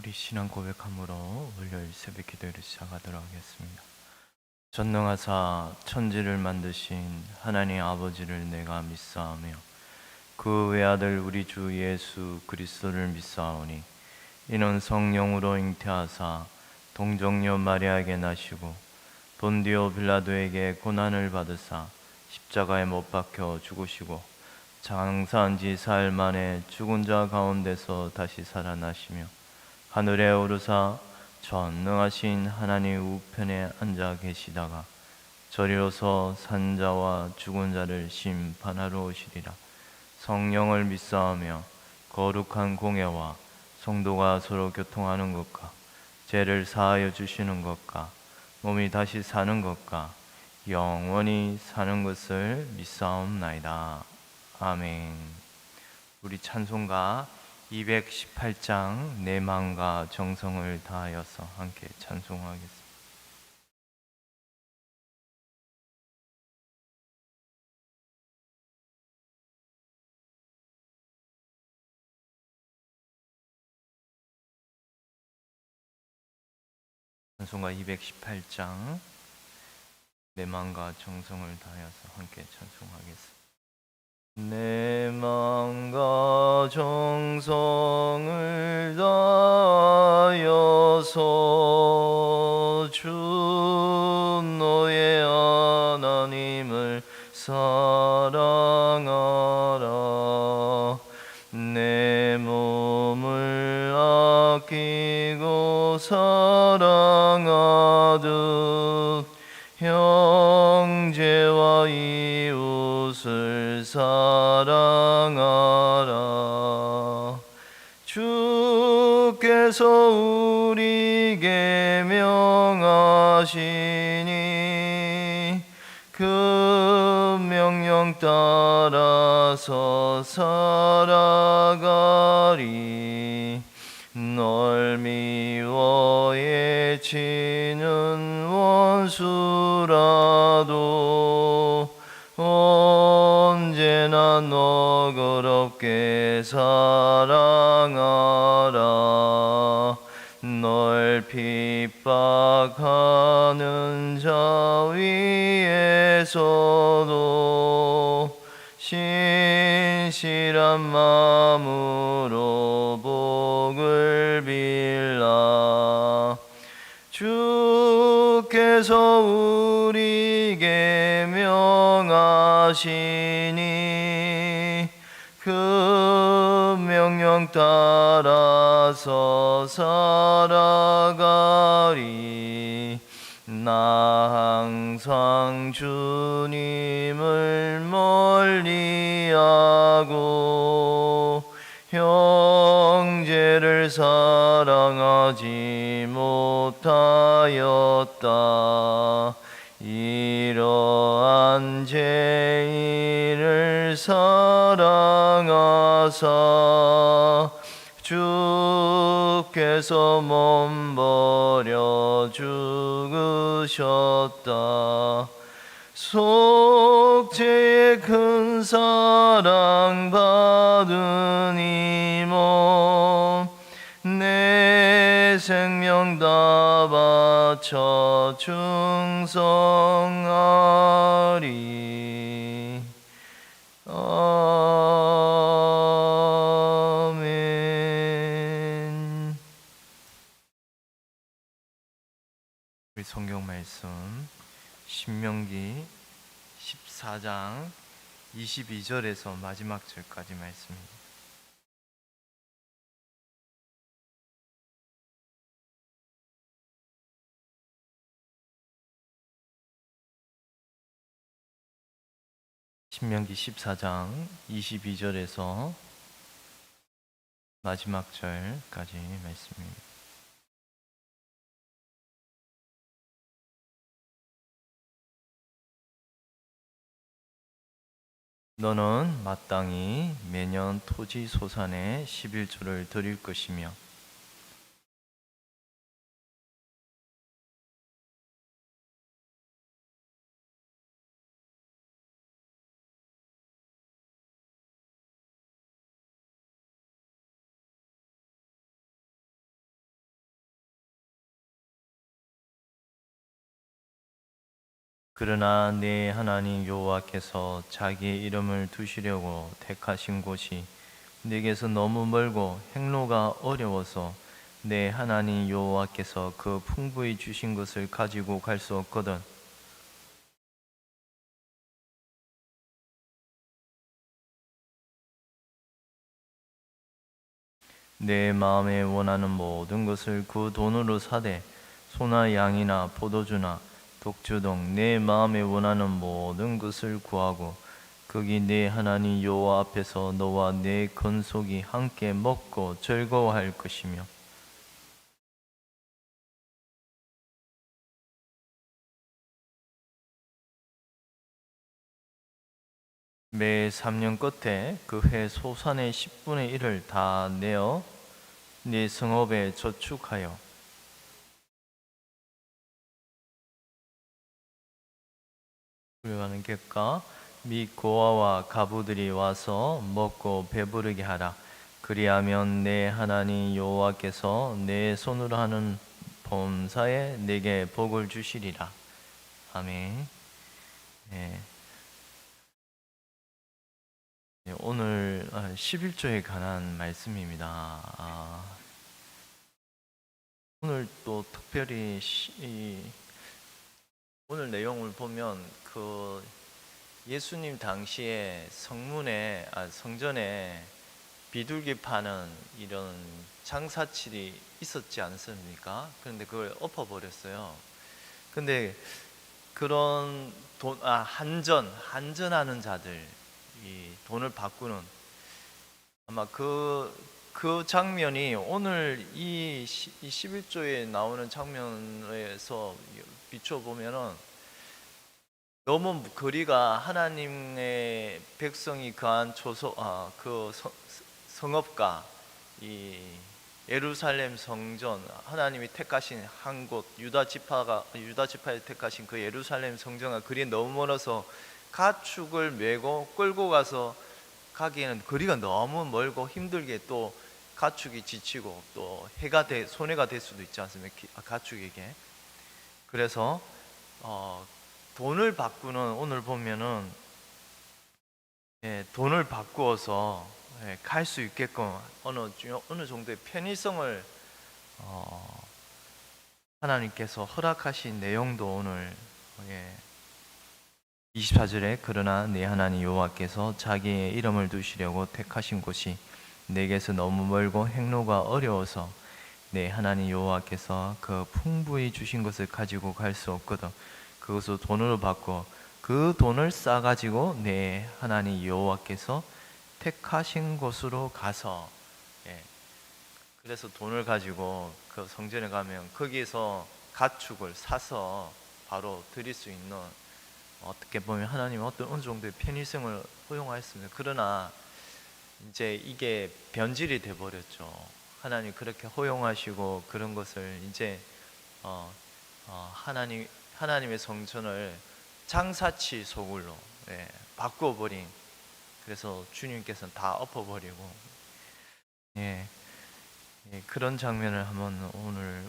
우리 신앙 고백함으로 월요일 새벽 기도를 시작하도록 하겠습니다. 전능하사 천지를 만드신 하나님 아버지를 내가 믿사오며 그 외아들 우리 주 예수 그리스도를 믿사오니 이는 성령으로 잉태하사 동정녀 마리아에게 나시고 본디오 빌라도에게 고난을 받으사 십자가에 못 박혀 죽으시고 장사한 지 사흘 만에 죽은 자 가운데서 다시 살아나시며 하늘에 오르사 전능하신 하나님 우편에 앉아 계시다가 저리로서 산자와 죽은 자를 심판하러 오시리라. 성령을 믿사오며 거룩한 공예와 성도가 서로 교통하는 것과 죄를 사하여 주시는 것과 몸이 다시 사는 것과 영원히 사는 것을 믿사옵나이다. 아멘. 우리 찬송가 218장 내 마음과 정성을 다하여서 함께 찬송하겠습니다. 찬송가 218장 내 마음과 정성을 다하여서 함께 찬송하겠습니다. 내 마음과 정성을 다하여서 주 너의 하나님을 사랑하라. 내 몸을 아끼고 사랑하듯 형제와 이웃을 사랑하라. 주께서 우리에게 명하시니 그 명령 따라서 살아가리. 널 미워 해치는 원수라도 언제나 너그럽게 사랑하라. 널 핍박하는 자 위에서도 신실한 마음으로 복을 빌라. 주께서 우리에게 명하시니 그 명령 따라서 살아가리. 나 항상 주님을 멀리하고 형제를 사랑하지 못하였다. 이러한 죄인을 사랑하사 주께서 몸 버려 죽으셨다. 속죄의 큰 사랑 받은 이 몸 내 생명 다 바쳐 충성하리. 아멘. 우리 성경 말씀 신명기 14장 22절에서 마지막 절까지 말씀입니다. 신명기 14장 22절에서 마지막 절까지 말씀입니다. 너는 마땅히 매년 토지 소산의 11조를 드릴 것이며 그러나 내 하나님 여호와께서 자기의 이름을 두시려고 택하신 곳이 내게서 너무 멀고 행로가 어려워서 내 하나님 여호와께서 그 풍부히 주신 것을 가지고 갈 수 없거든. 내 마음에 원하는 모든 것을 그 돈으로 사되 소나 양이나 포도주나 독주 등 내 마음에 원하는 모든 것을 구하고 거기 내 하나님 여호와 앞에서 너와 내 건속이 함께 먹고 즐거워할 것이며 매 3년 끝에 그 해 소산의 10분의 1을 다 내어 네 성읍에 저축하여 불가는 객가 및 고아와 가부들이 와서 먹고 배부르게 하라. 그리하면 내 하나님 여호와께서 내 손으로 하는 범사에 내게 복을 주시리라. 아멘. 네. 오늘 11조에 관한 말씀입니다. 오늘 또 특별히 오늘 내용을 보면 그 예수님 당시에 성전에 비둘기 파는 이런 장사칠이 있었지 않습니까? 그런데 그걸 엎어버렸어요. 근데 그런 한전하는 자들, 이 돈을 바꾸는 아마 그 장면이 오늘 이 11조에 나오는 장면에서 비춰보면은 너무 거리가 하나님의 백성이 거한 성읍과 이 예루살렘 성전, 하나님이 택하신 한 곳, 유다 지파에 택하신 그 예루살렘 성전과 거리에 너무 멀어서 가축을 메고 끌고 가서 가기에는 거리가 너무 멀고 힘들게 또 가축이 지치고 또 손해가 될 수도 있지 않습니까? 가축에게. 그래서 돈을 바꾸는 오늘 보면은 돈을 바꾸어서 갈 수 있게끔 어느 정도의 편의성을 하나님께서 허락하신 내용도 오늘 24절에 그러나 내 하나님 여호와께서 자기의 이름을 두시려고 택하신 곳이 내게서 너무 멀고 행로가 어려워서 내 하나님 여호와께서 그 풍부히 주신 것을 가지고 갈 수 없거든. 그것을 돈으로 바꿔 그 돈을 싸가지고 내 하나님 여호와께서 택하신 곳으로 가서 그래서 돈을 가지고 그 성전에 가면 거기에서 가축을 사서 바로 드릴 수 있는 어떻게 보면 하나님은 어느 정도의 편의성을 허용하였습니다. 그러나 이제 이게 변질이 돼 버렸죠. 하나님 그렇게 허용하시고 그런 것을 이제 하나님의 성전을 장사치 소굴로 바꿔버린, 그래서 주님께서는 다 엎어버리고 그런 장면을 한번 오늘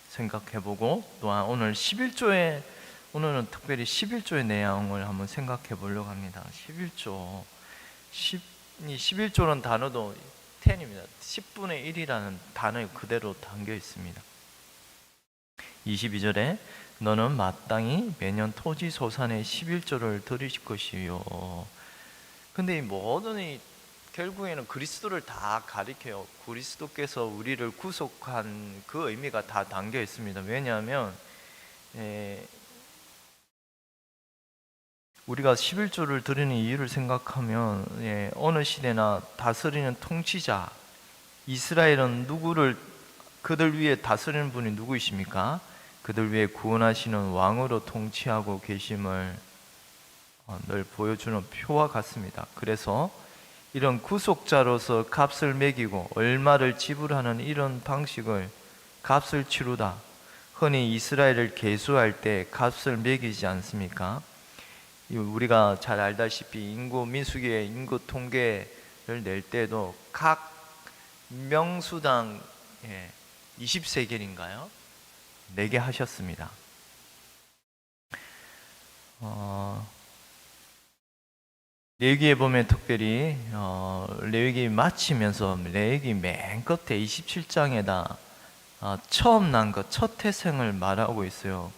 생각해보고, 또한 오늘 11조의 오늘은 특별히 11조의 내용을 한번 생각해 보려고 합니다. 11조 11조는 단어도 10입니다. 10분의 1이라는 단어에 그대로 담겨 있습니다. 22절에 너는 마땅히 매년 토지 소산의 11조를 드릴 것이요. 근데 이 모든 결국에는 그리스도를 다 가리켜요. 그리스도께서 우리를 구속한 그 의미가 다 담겨 있습니다. 왜냐하면 우리가 11조를 드리는 이유를 생각하면 어느 시대나 다스리는 통치자, 이스라엘은 그들 위에 다스리는 분이 누구이십니까? 그들 위에 구원하시는 왕으로 통치하고 계심을 늘 보여주는 표와 같습니다. 그래서 이런 구속자로서 값을 매기고 얼마를 지불하는 이런 방식을 값을 치르다, 흔히 이스라엘을 계수할 때 값을 매기지 않습니까? 우리가 잘 알다시피 민수기의 인구 통계를 낼 때도 각 명수당 20세겔인가요? 내게 하셨습니다. 레위기에 보면 특별히 레위기 마치면서 레위기 맨 끝에 27장에다 처음 난 것, 첫 태생을 말하고 있어요.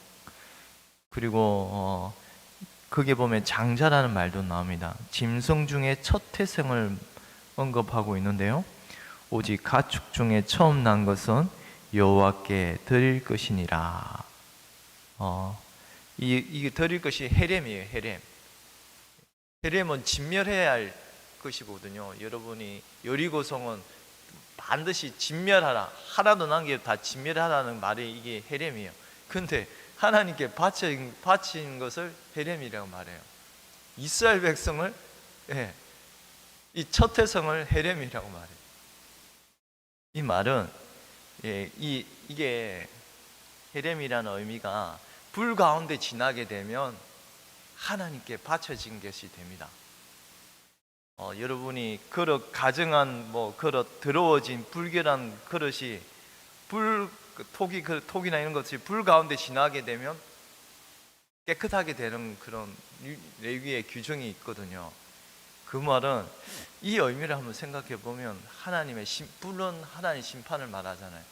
그리고 거기에 보면 장자라는 말도 나옵니다. 짐승 중에 첫 태생을 언급하고 있는데요. 오직 가축 중에 처음 난 것은 여호와께 드릴 것이니라. 이게 드릴 것이 헤렘이에요. 헤렘. 헤렘은 진멸해야 할 것이거든요. 여러분이 여리고성은 반드시 진멸하라, 하나도 남겨 다 진멸하라는 말이 이게 헤렘이에요. 근데 하나님께 바친 것을 헤렘이라고 말해요. 이스라엘 백성을, 이 첫 태성을 헤렘이라고 말해요. 이 말은 이게 헤렘이라는 의미가 불 가운데 지나게 되면 하나님께 바쳐진 것이 됩니다. 여러분이 그릇 가정한 그릇 더러워진 불결한 그릇이 톡이나 이런 것이 불 가운데 지나게 되면 깨끗하게 되는 그런 레위기의 규정이 있거든요. 그 말은 이 의미를 한번 생각해 보면 불은 하나님의 심판을 말하잖아요.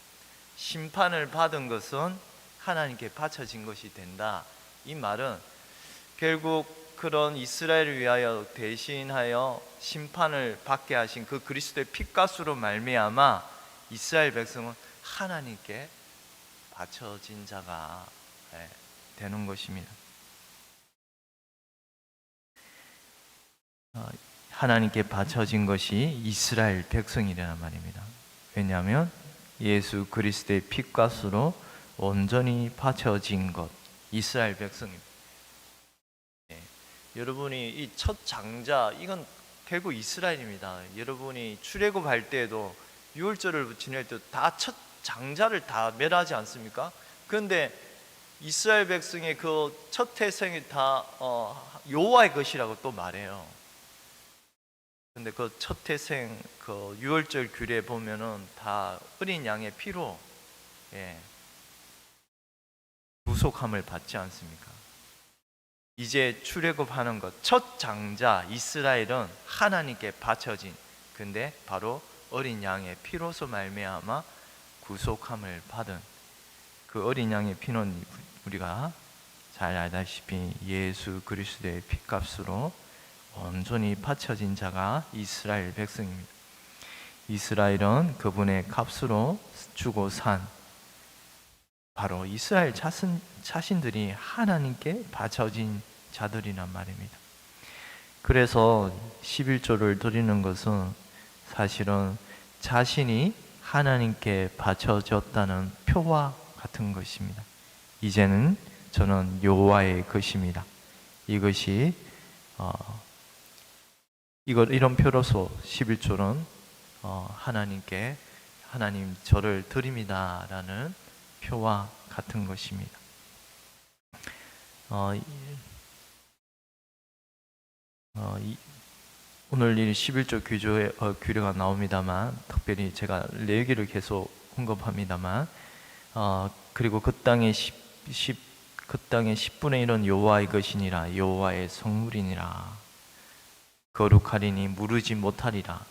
심판을 받은 것은 하나님께 바쳐진 것이 된다. 이 말은 결국 그런 이스라엘을 위하여 대신하여 심판을 받게 하신 그 그리스도의 피값으로 말미암아 이스라엘 백성은 하나님께 바쳐진 자가 되는 것입니다. 하나님께 바쳐진 것이 이스라엘 백성이라는 말입니다. 왜냐하면 예수 그리스도의 피값으로 온전히 바쳐진 것, 이스라엘 백성입니다. 여러분이 이 첫 장자, 이건 결국 이스라엘입니다. 여러분이 출애굽할 때에도 유월절을 지낼 때 다 첫 장자를 다 멸하지 않습니까? 그런데 이스라엘 백성의 그 첫 태생이 다 여호와의 것이라고 또 말해요. 근데 그 첫 태생 그 유월절 규례 보면은 다 어린 양의 피로 구속함을 받지 않습니까? 이제 출애굽하는 것, 첫 장자 이스라엘은 하나님께 바쳐진, 근데 바로 어린 양의 피로서 말미암아 구속함을 받은 그 어린 양의 피는 우리가 잘 알다시피 예수 그리스도의 피값으로 온전히 바쳐진 자가 이스라엘 백성입니다. 이스라엘은 그분의 값으로 주고 산 바로 이스라엘 자신들이 하나님께 바쳐진 자들이란 말입니다. 그래서 11조를 드리는 것은 사실은 자신이 하나님께 바쳐졌다는 표와 같은 것입니다. 이제는 저는 여호와의 것입니다. 이것이 이런 표로서 11조는 하나님께 하나님 저를 드립니다라는 표와 같은 것입니다. 오늘 이 11조 규례가 나옵니다만, 특별히 제가 레위기를 계속 언급합니다만, 그리고 그 땅의 10분의 1은 여호와의 것이니라, 여호와의 성물이니라, 거룩하리니 무르지 못하리라.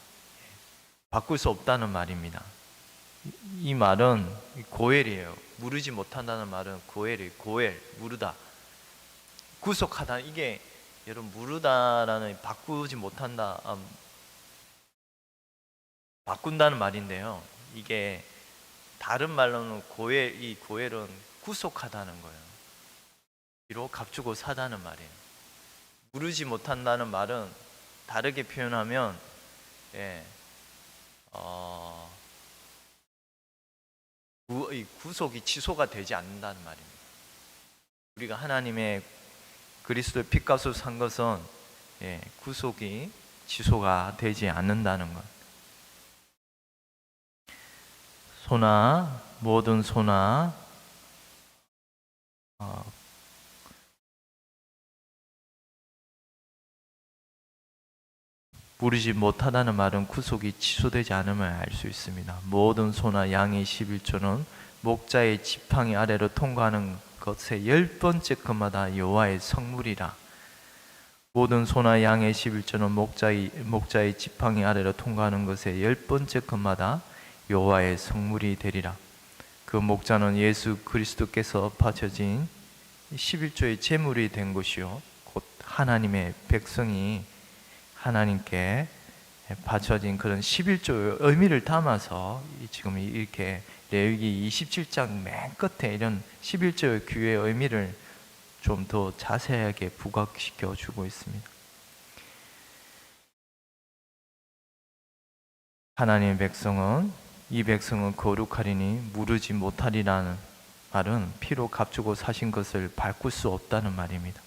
바꿀 수 없다는 말입니다. 이 말은 고엘이에요. 무르지 못한다는 말은 고엘이에요. 고엘, 무르다, 구속하다. 이게 여러분 무르다라는 바꾸지 못한다, 바꾼다는 말인데요. 이게 다른 말로는 이 고엘은 구속하다는 거예요. 비록 값주고 사다는 말이에요. 무르지 못한다는 말은 다르게 표현하면 구속이 취소가 되지 않는다는 말입니다. 우리가 하나님의 그리스도의 피값으로 산 것은 구속이 취소가 되지 않는다는 것. 모든 소나 무르지 못하다는 말은 구속이 취소되지 않음을 알 수 있습니다. 모든 소나 양의 11조는 목자의 지팡이 아래로 통과하는 것의 10번째 것마다 여호와의 성물이라. 모든 소나 양의 11조는 목자의 지팡이 아래로 통과하는 것의 10번째 것마다 여호와의 성물이 되리라. 그 목자는 예수 그리스도께서 바쳐진 11조의 제물이 된 것이요 곧 하나님의 백성이 하나님께 바쳐진 그런 11조의 의미를 담아서 지금 이렇게 레위기 27장 맨 끝에 이런 11조의 규의 의미를 좀 더 자세하게 부각시켜 주고 있습니다. 하나님의 백성은 이 백성은 거룩하리니 무르지 못하리라는 말은 피로 값주고 사신 것을 바꿀 수 없다는 말입니다.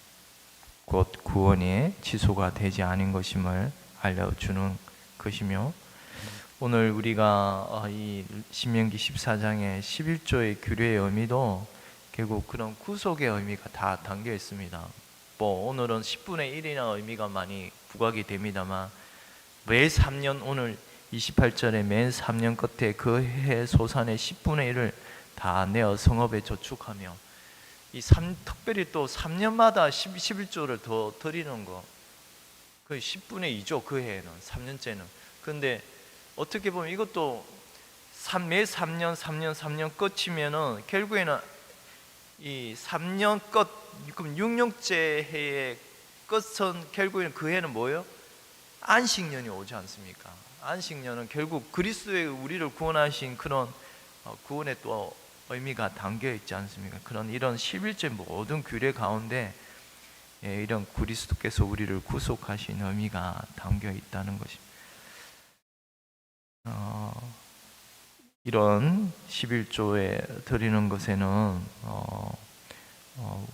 곧 구원이 지소가 되지 않은 것임을 알려주는 것이며, 오늘 우리가 이 신명기 14장의 11조의 규례의 의미도 결국 그런 구속의 의미가 다 담겨 있습니다. 오늘은 10분의 1이나 의미가 많이 부각이 됩니다만, 매 3년, 오늘 28절에 매 3년 끝에 그 해 소산의 10분의 1을 다 내어 성읍에 저축하며, 특별히 또 3년마다 11조를 더 드리는 거, 그 10분의 2죠. 그 해에는 3년째는. 근데 어떻게 보면 이것도 매 3년 끝이면은 결국에는 이 3년 끝, 그럼 6년째 해의 끝은 결국에는 그 해는 뭐예요? 안식년이 오지 않습니까? 안식년은 결국 그리스도의 우리를 구원하신 그런 구원의 또 의미가 담겨 있지 않습니까? 이런 11조 모든 규례 가운데 이런 그리스도께서 우리를 구속하신 의미가 담겨 있다는 것입니다. 이런 11조에 드리는 것에는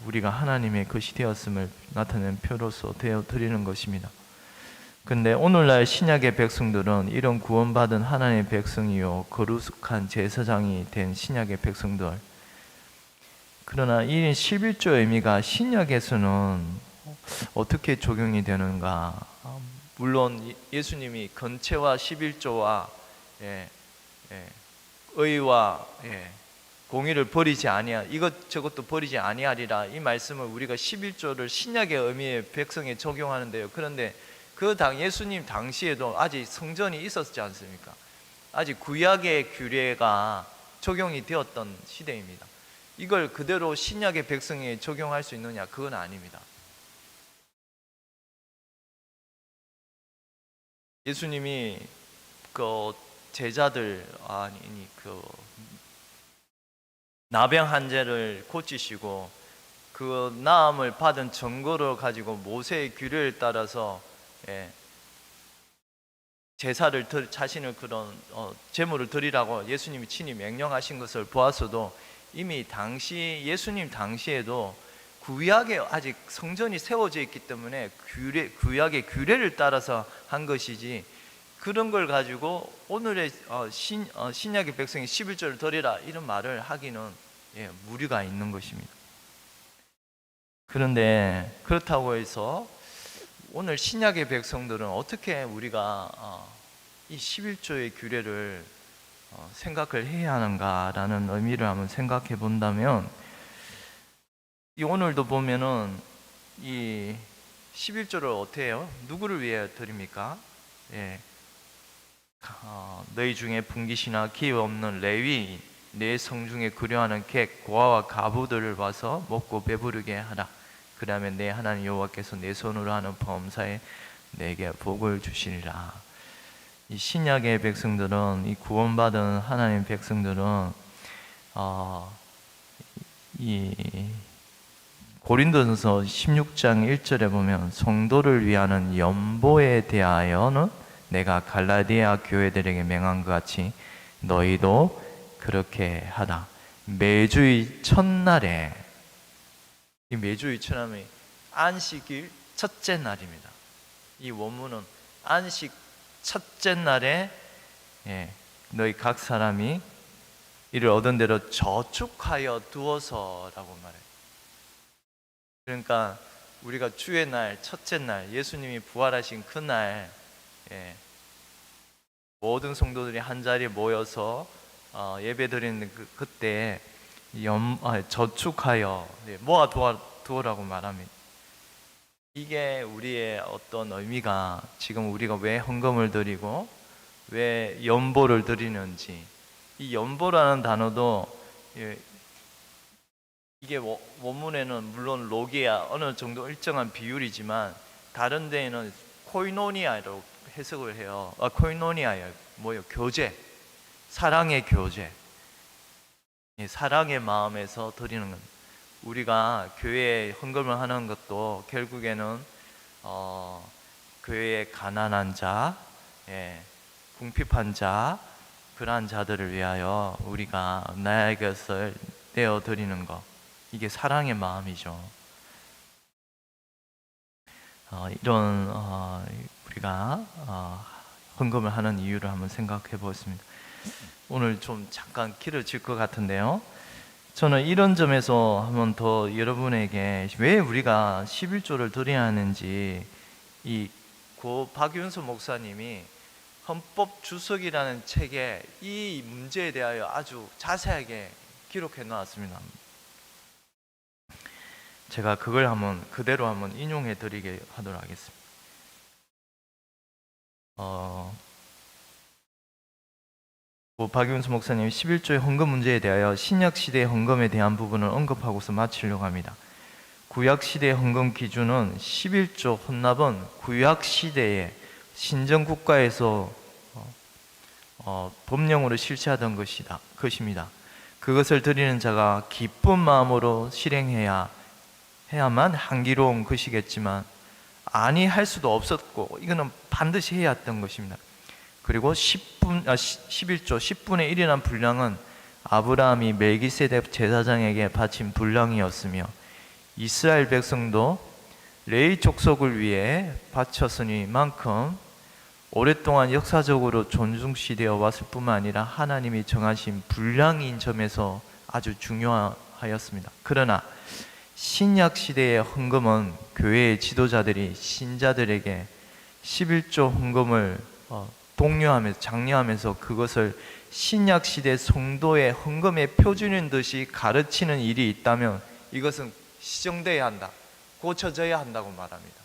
우리가 하나님의 것이 되었음을 나타내는 표로서 되어 드리는 것입니다. 근데 오늘날 신약의 백성들은 이런 구원받은 하나님의 백성이요 거룩한 제사장이 된 신약의 백성들, 그러나 이 11조의 의미가 신약에서는 어떻게 적용이 되는가? 물론 예수님이 건체와 11조와 의와 공의를 버리지 아니하, 이것저것도 버리지 아니하리라, 이 말씀을 우리가 11조를 신약의 의미의 백성에 적용하는데요. 그런데 그 예수님 당시에도 아직 성전이 있었지 않습니까? 아직 구약의 규례가 적용이 되었던 시대입니다. 이걸 그대로 신약의 백성에 적용할 수 있느냐? 그건 아닙니다. 예수님이 그 제자들 나병 환자를 고치시고 그 나음을 받은 증거를 가지고 모세의 규례를 따라서 제사를 자신을 그런 제물을 드리라고 예수님이 친히 명령하신 것을 보았어도, 이미 예수님 당시에도 구약에 아직 성전이 세워져 있기 때문에 구약의 규례를 따라서 한 것이지, 그런 걸 가지고 오늘의 신약의 백성이 11조를 드리라 이런 말을 하기는 무리가 있는 것입니다. 그런데 그렇다고 해서 오늘 신약의 백성들은 어떻게 우리가 이 11조의 규례를 생각을 해야 하는가라는 의미를 한번 생각해 본다면, 오늘도 보면은 이 11조를 어떻게 해요? 누구를 위해 드립니까? 너희 중에 분깃이나 기회 없는 레위인, 내 성중에 그려하는 객, 고아와 가부들을 봐서 먹고 배부르게 하라. 그러면 내 하나님 여호와께서 내 손으로 하는 범사에 내게 복을 주시리라. 이 신약의 백성들은, 이 구원받은 하나님의 백성들은 이 고린도전서 16장 1절에 보면, 성도를 위하는 연보에 대하여는 내가 갈라디아 교회들에게 명한 것 같이 너희도 그렇게 하라. 매주의 첫날에, 이 매주의 첫날이 안식일 첫째 날입니다. 이 원문은 안식 첫째 날에 너희 각 사람이 이를 얻은 대로 저축하여 두어서라고 말해요. 그러니까 우리가 주의 날, 첫째 날, 예수님이 부활하신 그날 모든 성도들이 한 자리에 모여서 예배 드리는 그때 저축하여 모아 두어라고 말합니다. 이게 우리의 어떤 의미가, 지금 우리가 왜 헌금을 드리고 왜 연보를 드리는지, 이 연보라는 단어도 이게 원문에는 물론 로기야 어느 정도 일정한 비율이지만 다른 데에는 코이노니아로 해석을 해요. 코이노니아예요. 뭐요? 교제, 사랑의 교제, 사랑의 마음에서 드리는 것. 우리가 교회에 헌금을 하는 것도 결국에는 교회의 가난한 자, 궁핍한 자, 그러한 자들을 위하여 우리가 나의 것을 내어 드리는 것, 이게 사랑의 마음이죠. 이런 우리가 헌금을 하는 이유를 한번 생각해 보겠습니다. 오늘 좀 잠깐 길어질 것 같은데요, 저는 이런 점에서 한번 더 여러분에게 왜 우리가 11조를 드려야 하는지, 고 박윤수 목사님이 헌법 주석이라는 책에 이 문제에 대하여 아주 자세하게 기록해 놓았습니다. 제가 그걸 그대로 한번 인용해 드리게 하도록 하겠습니다. 박윤수 목사님 11조의 헌금 문제에 대하여 신약시대의 헌금에 대한 부분을 언급하고서 마치려고 합니다. 구약시대의 헌금 기준은 11조 헌납은 구약시대의 신정국가에서 법령으로 실시하던 것입니다. 그것을 드리는 자가 기쁜 마음으로 해야만 향기로운 것이겠지만 할 수도 없었고, 이거는 반드시 해야 했던 것입니다. 그리고 11조 10분의 1이라는 분량은 아브라함이 멜기세덱 제사장에게 바친 분량이었으며, 이스라엘 백성도 레위 족속을 위해 바쳤으니만큼 오랫동안 역사적으로 존중시되어 왔을 뿐만 아니라 하나님이 정하신 분량인 점에서 아주 중요하였습니다. 그러나 신약 시대의 헌금은 교회의 지도자들이 신자들에게 11조 헌금을 독려하면서 장려하면서 그것을 신약 시대 성도의 헌금의 표준인 듯이 가르치는 일이 있다면 이것은 시정되어야 한다, 고쳐져야 한다고 말합니다.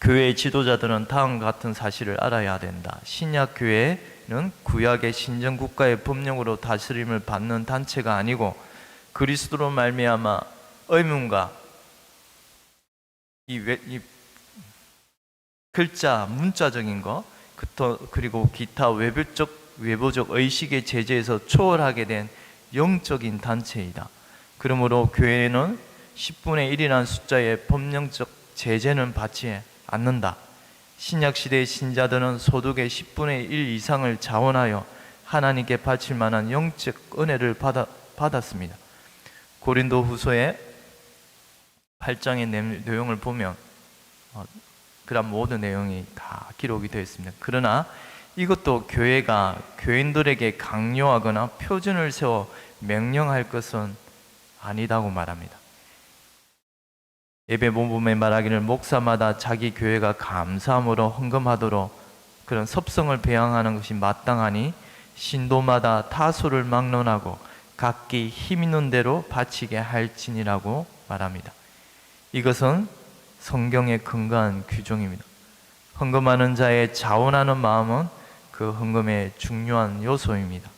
교회의 지도자들은 다음과 같은 사실을 알아야 된다. 신약 교회는 구약의 신정국가의 법령으로 다스림을 받는 단체가 아니고 그리스도로 말미암아 의문과 이 글자 문자적인 것, 그리고 기타 외부적 의식의 제재에서 초월하게 된 영적인 단체이다. 그러므로 교회는 10분의 1이라는 숫자의 법령적 제재는 받지 않는다. 신약시대의 신자들은 소득의 10분의 1 이상을 자원하여 하나님께 바칠 만한 영적 은혜를 받았습니다. 고린도 후서의 8장의 내용을 보면 그런 모든 내용이 다 기록이 되어 있습니다. 그러나 이것도 교회가 교인들에게 강요하거나 표준을 세워 명령할 것은 아니다고 말합니다. 예배 본문에 말하기를 목사마다 자기 교회가 감사함으로 헌금하도록 그런 섭성을 배양하는 것이 마땅하니 신도마다 타소를 막론하고 각기 힘 있는 대로 바치게 할지니라고 말합니다. 이것은 성경의 근거한 규정입니다. 헌금하는 자의 자원하는 마음은 그 헌금의 중요한 요소입니다.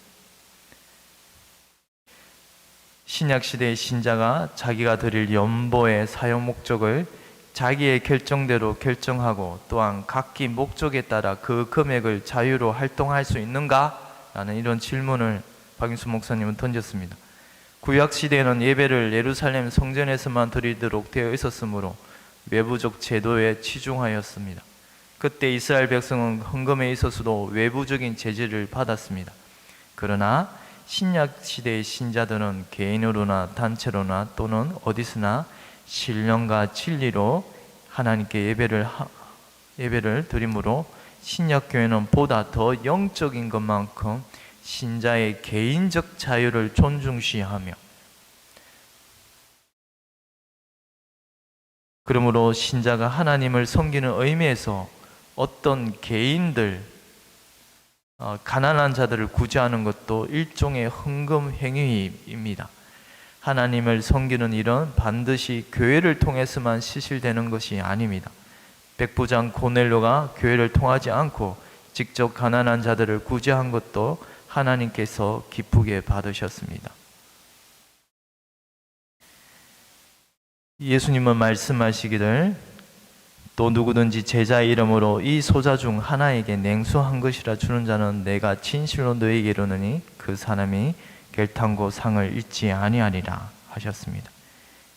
신약시대의 신자가 자기가 드릴 연보의 사용 목적을 자기의 결정대로 결정하고 또한 각기 목적에 따라 그 금액을 자유로 활동할 수 있는가? 라는 이런 질문을 박윤수 목사님은 던졌습니다. 구약시대에는 예배를 예루살렘 성전에서만 드리도록 되어 있었으므로 외부적 제도에 치중하였습니다. 그때 이스라엘 백성은 헌금에 있어서도 외부적인 제재를 받았습니다. 그러나 신약시대의 신자들은 개인으로나 단체로나 또는 어디서나 신령과 진리로 하나님께 예배를 드림으로 신약교회는 보다 더 영적인 것만큼 신자의 개인적 자유를 존중시하며, 그러므로 신자가 하나님을 섬기는 의미에서 어떤 개인들 가난한 자들을 구제하는 것도 일종의 헌금 행위입니다. 하나님을 섬기는 일은 반드시 교회를 통해서만 실시되는 것이 아닙니다. 백부장 고넬료가 교회를 통하지 않고 직접 가난한 자들을 구제한 것도 하나님께서 기쁘게 받으셨습니다. 예수님은 말씀하시기를 또 누구든지 제자의 이름으로 이 소자 중 하나에게 냉수 한 것이라 주는 자는 내가 진실로 너에게 이르노니 그 사람이 결탄고 상을 잊지 아니하리라 하셨습니다.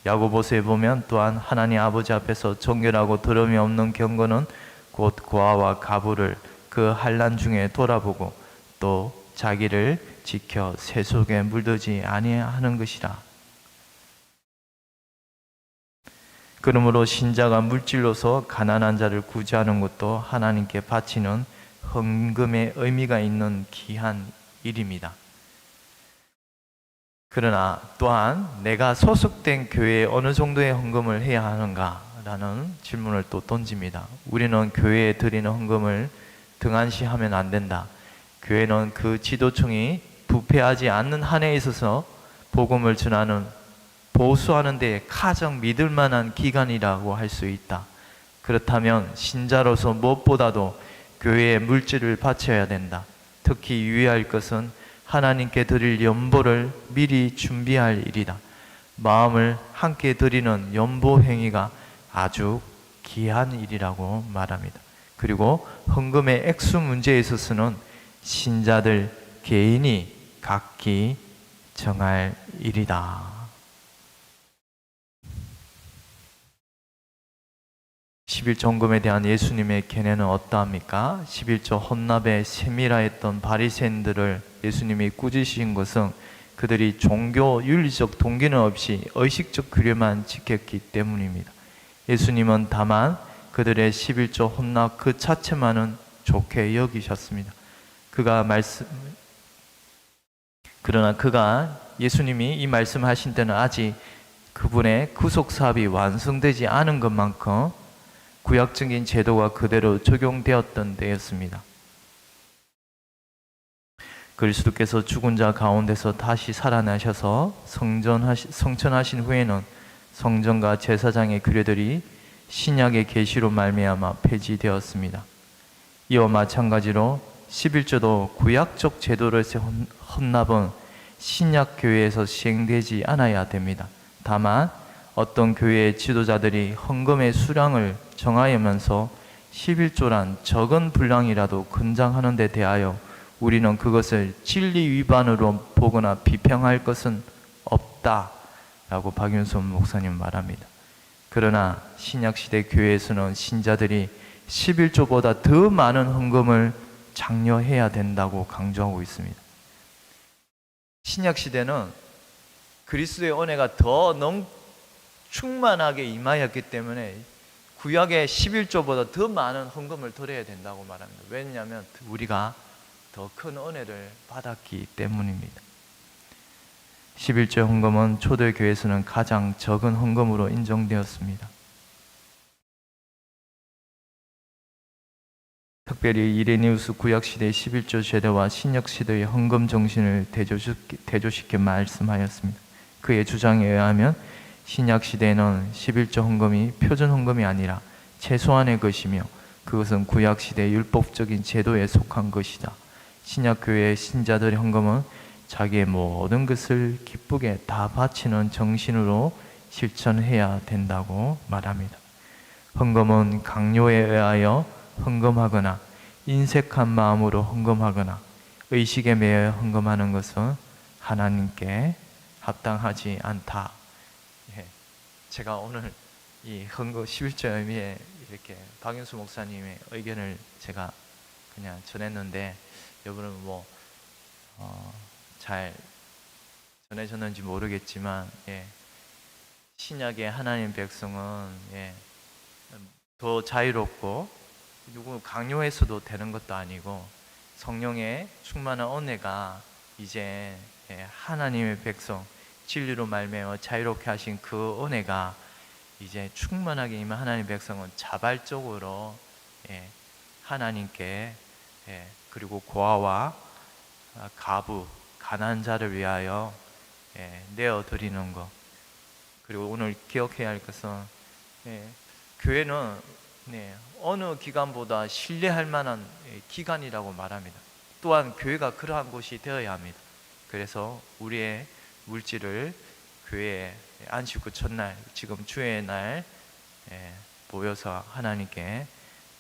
야고보서에 보면 또한 하나님 아버지 앞에서 정결하고 더러움이 없는 경건은 곧 고아와 가부를 그 환난 중에 돌아보고 또 자기를 지켜 새 속에 물들지 아니하는 것이라. 그러므로 신자가 물질로서 가난한 자를 구제하는 것도 하나님께 바치는 헌금의 의미가 있는 귀한 일입니다. 그러나 또한 내가 소속된 교회에 어느 정도의 헌금을 해야 하는가 라는 질문을 또 던집니다. 우리는 교회에 드리는 헌금을 등한시하면 안 된다. 교회는 그 지도층이 부패하지 않는 한에 있어서 복음을 전하는 보수하는 데 가장 믿을 만한 기관이라고 할 수 있다. 그렇다면 신자로서 무엇보다도 교회에 물질을 바쳐야 된다. 특히 유의할 것은 하나님께 드릴 연보를 미리 준비할 일이다. 마음을 함께 드리는 연보 행위가 아주 귀한 일이라고 말합니다. 그리고 헌금의 액수 문제에 있어서는 신자들 개인이 각기 정할 일이다. 11조 헌금에 대한 예수님의 견해는 어떠합니까? 11조 헌납에 세밀화했던 바리새인들을 예수님이 꾸짖으신 것은 그들이 종교 윤리적 동기는 없이 의식적 규례만 지켰기 때문입니다. 예수님은 다만 그들의 11조 헌납 그 자체만은 좋게 여기셨습니다. 그러나 예수님이 이 말씀하신 때는 아직 그분의 구속 사업이 완성되지 않은 것만큼 구약적인 제도가 그대로 적용되었던 때였습니다. 그리스도께서 죽은 자 가운데서 다시 살아나셔서 성천하신 후에는 성전과 제사장의 규례들이 신약의 계시로 말미암아 폐지되었습니다. 이와 마찬가지로 11조도 구약적 제도로서의 헌납은 신약 교회에서 시행되지 않아야 됩니다. 다만 어떤 교회의 지도자들이 헌금의 수량을 정하면서 11조란 적은 분량이라도 권장하는 데 대하여 우리는 그것을 진리 위반으로 보거나 비평할 것은 없다라고 박윤선 목사님 말합니다. 그러나 신약시대 교회에서는 신자들이 11조보다 더 많은 헌금을 장려해야 된다고 강조하고 있습니다. 신약시대는 그리스도의 은혜가 더 충만하게 임하였기 때문에 구약의 11조보다 더 많은 헌금을 드려야 된다고 말합니다. 왜냐하면 우리가 더 큰 은혜를 받았기 때문입니다. 11조 헌금은 초대교회에서는 가장 적은 헌금으로 인정되었습니다. 특별히 이레니우스 구약시대의 11조 제도와 신약시대의 헌금 정신을 대조시켜 말씀하였습니다. 그의 주장에 의하면 신약시대에는 11조 헌금이 표준 헌금이 아니라 최소한의 것이며 그것은 구약시대의 율법적인 제도에 속한 것이다. 신약교회의 신자들의 헌금은 자기의 모든 것을 기쁘게 다 바치는 정신으로 실천해야 된다고 말합니다. 헌금은 강요에 의하여 헌금하거나 인색한 마음으로 헌금하거나 의식에 매여 헌금하는 것은 하나님께 합당하지 않다. 제가 오늘 이 헌금 11조 의미에 이렇게 박윤수 목사님의 의견을 제가 그냥 전했는데 여러분은 잘 전해졌는지 모르겠지만 신약의 하나님 백성은 더 자유롭고 누구 강요해서도 되는 것도 아니고 성령의 충만한 은혜가 이제 하나님의 백성 진리로 말미암아 자유롭게 하신 그 은혜가 이제 충만하게 임한 하나님의 백성은 자발적으로 하나님께 그리고 고아와 가부, 가난한 자를 위하여 내어드리는 것. 그리고 오늘 기억해야 할 것은 교회는 어느 기관보다 신뢰할 만한 기관이라고 말합니다. 또한 교회가 그러한 곳이 되어야 합니다. 그래서 우리의 물질을 교회에 안식구 첫날, 지금 주의 날 모여서 하나님께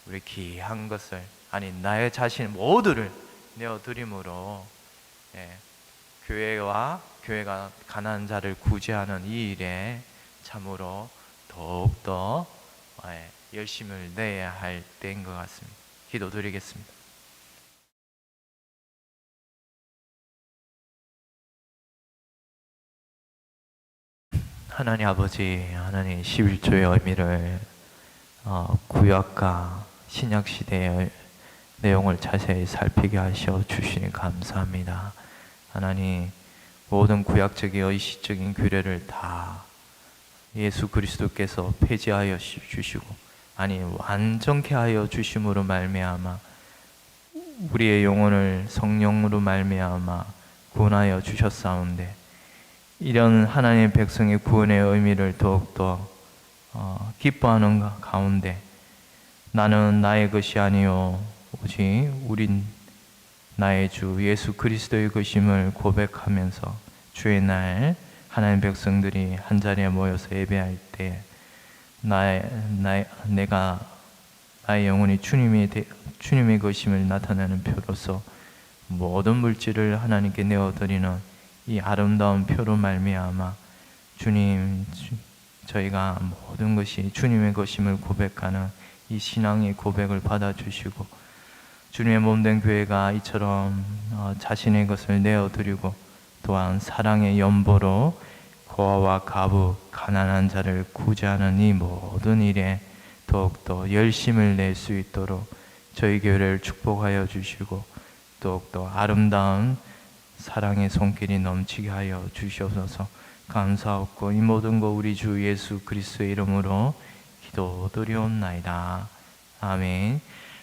우리 귀한 것을, 아니 나의 자신 모두를 내어드림으로 교회가 가난한 자를 구제하는 이 일에 참으로 더욱더 열심을 내야 할 때인 것 같습니다. 기도드리겠습니다. 하나님 아버지, 하나님 11조의 의미를 구약과 신약 시대의 내용을 자세히 살피게 하셔 주시니 감사합니다. 하나님, 모든 구약적인 의식적인 규례를 다 예수 그리스도께서 폐지하여 주시고, 아니 완전케 하여 주심으로 말미암아 우리의 영혼을 성령으로 말미암아 구원하여 주셨사온데, 이런 하나님의 백성의 구원의 의미를 더욱더 기뻐하는 가운데 나는 나의 것이 아니요 오직 우린 나의 주 예수 그리스도의 것임을 고백하면서 주의 날 하나님의 백성들이 한자리에 모여서 예배할 때 내가 나의 영혼이 주님의 것임을 나타내는 표로서 모든 물질을 하나님께 내어드리는 이 아름다운 표로 말미암아 주님, 저희가 모든 것이 주님의 것임을 고백하는 이 신앙의 고백을 받아주시고, 주님의 몸된 교회가 이처럼 자신의 것을 내어드리고 또한 사랑의 연보로 고아와 가부, 가난한 자를 구제하는 이 모든 일에 더욱더 열심을 낼 수 있도록 저희 교회를 축복하여 주시고, 더욱더 아름다운 사랑의 손길이 넘치게 하여 주시옵소서. 감사하고 이 모든 거 우리 주 예수 그리스도의 이름으로 기도드리옵나이다. 아멘.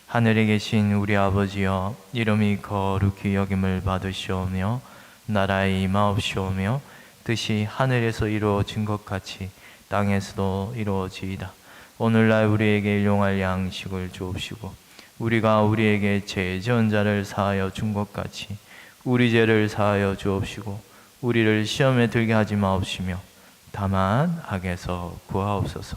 하늘에 계신 우리 아버지여, 이름이 거룩히 여김을 받으시오며 나라의 임하옵시오며 뜻이 하늘에서 이루어진 것 같이 땅에서도 이루어지이다. 오늘날 우리에게 일용할 양식을 주옵시고, 우리가 우리에게 죄 지은 자를 사하여 준 것 같이 우리 죄를 사하여 주옵시고, 우리를 시험에 들게 하지 마옵시며 다만 악에서 구하옵소서.